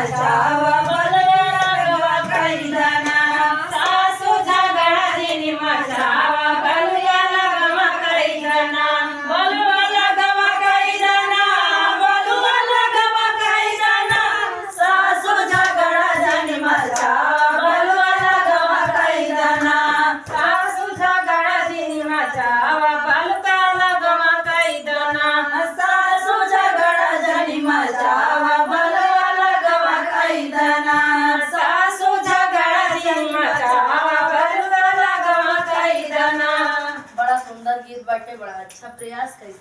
मचावा बलवाला गवा कैदना सासू झगड़ा दिन मचावा बलवाला गवा कैदना बलवाला गवा कैदना बलवाला गवा कैदना सासू झगड़ा दिन मचावा बलवाला गवा कैदना सासू झगड़ा दिन मचावा बलवाला गवा कैदना सासू झगड़ा दिन मचावा बलवाला गवा कैदना सासू झगड़ा दिन मचावा बलवाला गवा कैदना। बड़ा सुंदर गीत बाटे, बड़ा अच्छा प्रयास करी।